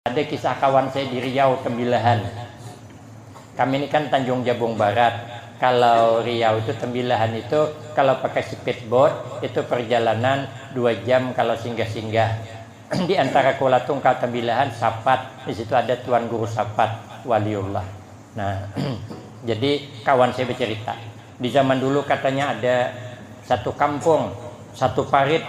Ada kisah kawan saya di Riau, Tembilahan. Kami ini kan Tanjung Jabung Barat. Kalau Riau itu Tembilahan itu kalau pakai speedboat itu perjalanan 2 jam kalau singgah-singgah. Di antara Kuala Tungkal Tembilahan Sapat, di situ ada Tuan Guru Sapat Waliullah. Nah, jadi kawan saya bercerita, di zaman dulu katanya ada satu kampung, satu parit,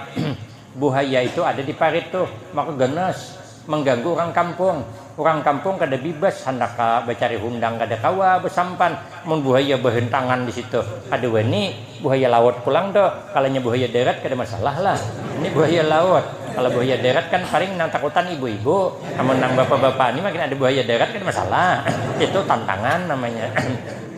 buaya itu ada di parit tuh, maka ganas mengganggu orang kampung. Orang kampung kada bibas hendak bacari hundang kada kawa besampan mun buaya behentangan di situ. Ada wani buaya laut pulang doh. Kalanya buaya darat kada masalah lah. Ini buaya laut. Kalau buaya darat kan paling nang takutan ibu-ibu. Namun nang bapak-bapak ini makin ada buaya darat kada masalah. Itu tantangan namanya.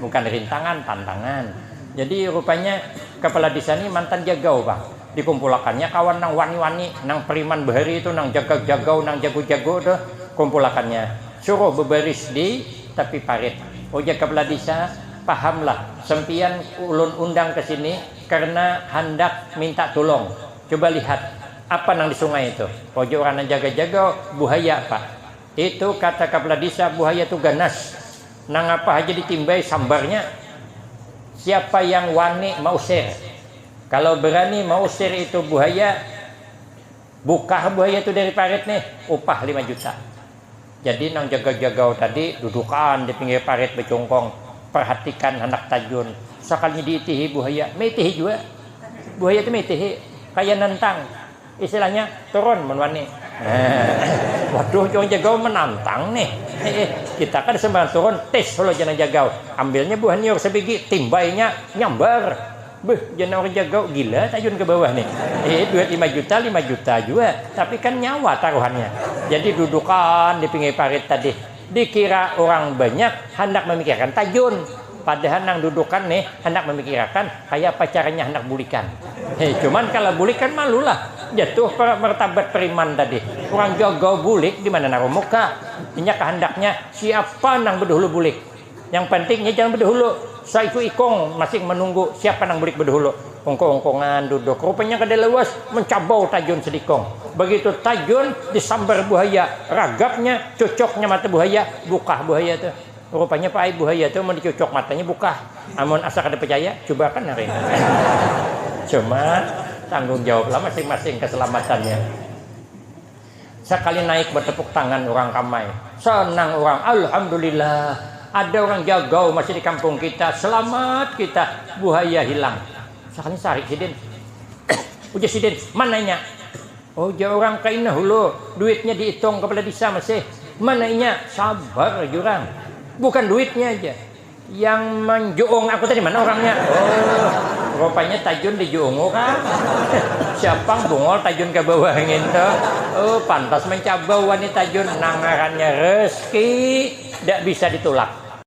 Bukan rintangan, tantangan. Jadi rupanya kepala desa ini mantan jagau, Pak. Dikumpulakannya kawan nang wani-wani, nang periman bahari itu, nang jaga-jagau, nang jago-jago tuh kumpulakannya. Suruh berbaris di tepi parit. Ojek kepala desa, pahamlah. Sempian ulun undang ke sini karena hendak minta tolong. Coba lihat apa nang di sungai itu. Ojek orang nang jaga-jaga buaya, Pak. Itu kata kepala desa, buaya itu ganas. Nang apa aja ditimbai sambarnya. Siapa yang wani mau share? Kalau berani mau usir itu buaya, buka buaya itu dari parit nih, upah 5 juta. Jadi nang jaga-jagau tadi dudukan di pinggir parit becongkong, perhatikan anak tajun. Sekalinya diitihi buaya, metihi juga. Buaya itu metihi, kayak nentang. Istilahnya turun menwani. Waduh, jangan jagau menantang nih. Kita kan sembarang turun, tes kalau jangan jagau. Ambilnya buah niur sebiji, timbainya nyambar. Jangan orang jaga gila tajun ke bawah nih. Duit 5 juta, 5 juta juga. Tapi kan nyawa taruhannya. Jadi dudukan di pinggir parit tadi. Dikira orang banyak hendak memikirkan tajun. Padahal nang dudukan nih hendak memikirkan kayak apa caranya hendak bulikan. Cuman kalau bulikan malulah. Jatuh martabat periman tadi. Orang jaga bulik di mana naruh muka. Ini kehendaknya siapa nang berdahulu bulik. Yang pentingnya jangan berdahulu. Saya itu ikong masih menunggu siapa nang bulik berdahulu. Ongkong-ongkongan duduk. Rupanya kada lewas mencabau tajun sedikong. Begitu tajun disambar buaya. Ragapnya, cocoknya mata buaya. Buka buaya tuh. Rupanya Pak buaya tuh mau dicocok matanya buka. Amun asa kada percaya, coba kan hari ini. Cuma tanggung jawablah masing-masing keselamatannya. Sekali naik bertepuk tangan orang ramai. Senang orang, alhamdulillah. Ada orang jagau masih di kampung kita, selamat kita, buaya hilang. Sekali sarik sidin. Uja sidin, mananya? Oh, jauh orang kainah hulu, duitnya dihitung kepala desa masih. Mananya? Sabar jurang. Bukan duitnya aja. Yang menjuong aku tadi mana orangnya? Oh, rupanya tajun dijuong orang. Siapa bungol tajun ke bawah gitu. Oh, pantas mencabau wanita tajun nangarannya rezeki, tidak bisa ditolak.